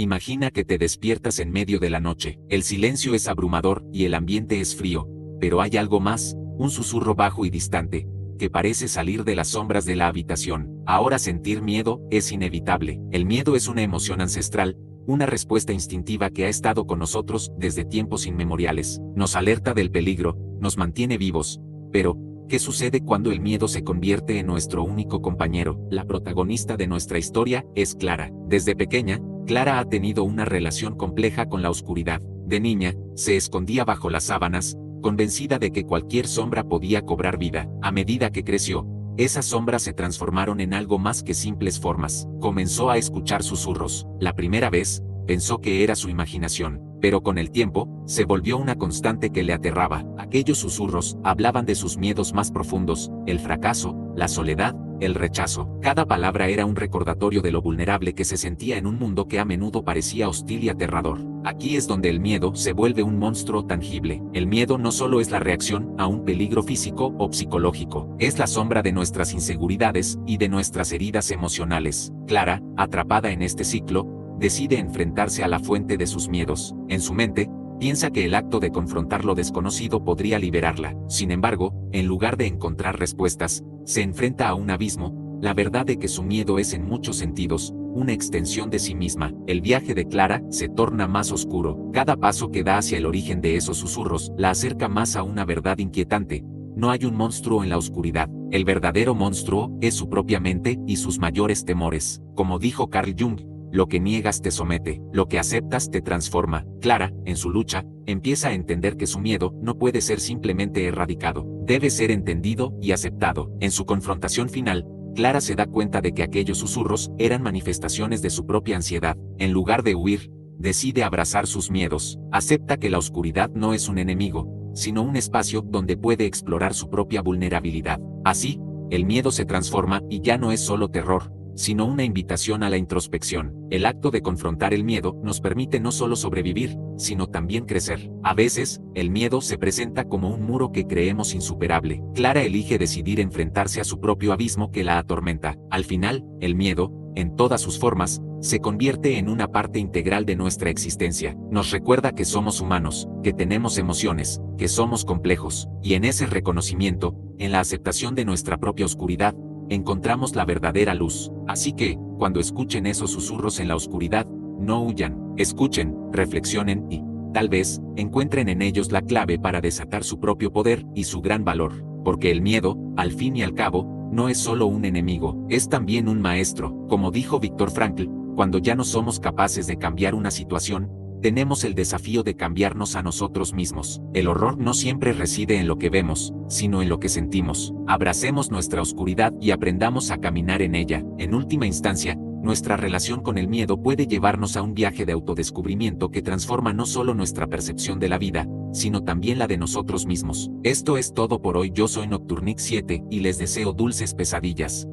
Imagina que te despiertas en medio de la noche. El silencio es abrumador y el ambiente es frío, pero hay algo más, un susurro bajo y distante, que parece salir de las sombras de la habitación. Ahora sentir miedo es inevitable. El miedo es una emoción ancestral, una respuesta instintiva que ha estado con nosotros desde tiempos inmemoriales. Nos alerta del peligro, nos mantiene vivos. Pero, ¿qué sucede cuando el miedo se convierte en nuestro único compañero? La protagonista de nuestra historia es Clara. Desde pequeña, Clara ha tenido una relación compleja con la oscuridad. De niña, se escondía bajo las sábanas, convencida de que cualquier sombra podía cobrar vida. A medida que creció, esas sombras se transformaron en algo más que simples formas. Comenzó a escuchar susurros. La primera vez, pensó que era su imaginación, pero con el tiempo, se volvió una constante que le aterraba. Aquellos susurros hablaban de sus miedos más profundos, el fracaso, la soledad, el rechazo. Cada palabra era un recordatorio de lo vulnerable que se sentía en un mundo que a menudo parecía hostil y aterrador. Aquí es donde el miedo se vuelve un monstruo tangible. El miedo no solo es la reacción a un peligro físico o psicológico, es la sombra de nuestras inseguridades y de nuestras heridas emocionales. Clara, atrapada en este ciclo, decide enfrentarse a la fuente de sus miedos. En su mente, piensa que el acto de confrontar lo desconocido podría liberarla. Sin embargo, en lugar de encontrar respuestas, se enfrenta a un abismo, la verdad de que su miedo es en muchos sentidos una extensión de sí misma. El viaje de Clara se torna más oscuro. Cada paso que da hacia el origen de esos susurros la acerca más a una verdad inquietante. No hay un monstruo en la oscuridad. El verdadero monstruo es su propia mente y sus mayores temores. Como dijo Carl Jung, lo que niegas te somete, lo que aceptas te transforma. Clara, en su lucha, empieza a entender que su miedo no puede ser simplemente erradicado, debe ser entendido y aceptado. En su confrontación final, Clara se da cuenta de que aquellos susurros eran manifestaciones de su propia ansiedad. En lugar de huir, decide abrazar sus miedos. Acepta que la oscuridad no es un enemigo, sino un espacio donde puede explorar su propia vulnerabilidad. Así, el miedo se transforma y ya no es solo terror, sino una invitación a la introspección. El acto de confrontar el miedo nos permite no solo sobrevivir, sino también crecer. A veces, el miedo se presenta como un muro que creemos insuperable. Clara elige decidir enfrentarse a su propio abismo que la atormenta. Al final, el miedo, en todas sus formas, se convierte en una parte integral de nuestra existencia. Nos recuerda que somos humanos, que tenemos emociones, que somos complejos, y en ese reconocimiento, en la aceptación de nuestra propia oscuridad, encontramos la verdadera luz. Así que, cuando escuchen esos susurros en la oscuridad, no huyan, escuchen, reflexionen y, tal vez, encuentren en ellos la clave para desatar su propio poder y su gran valor. Porque el miedo, al fin y al cabo, no es solo un enemigo, es también un maestro. Como dijo Viktor Frankl, cuando ya no somos capaces de cambiar una situación, tenemos el desafío de cambiarnos a nosotros mismos. El horror no siempre reside en lo que vemos, sino en lo que sentimos. Abracemos nuestra oscuridad y aprendamos a caminar en ella. En última instancia, nuestra relación con el miedo puede llevarnos a un viaje de autodescubrimiento que transforma no solo nuestra percepción de la vida, sino también la de nosotros mismos. Esto es todo por hoy. Yo soy Nocturnix 7 y les deseo dulces pesadillas.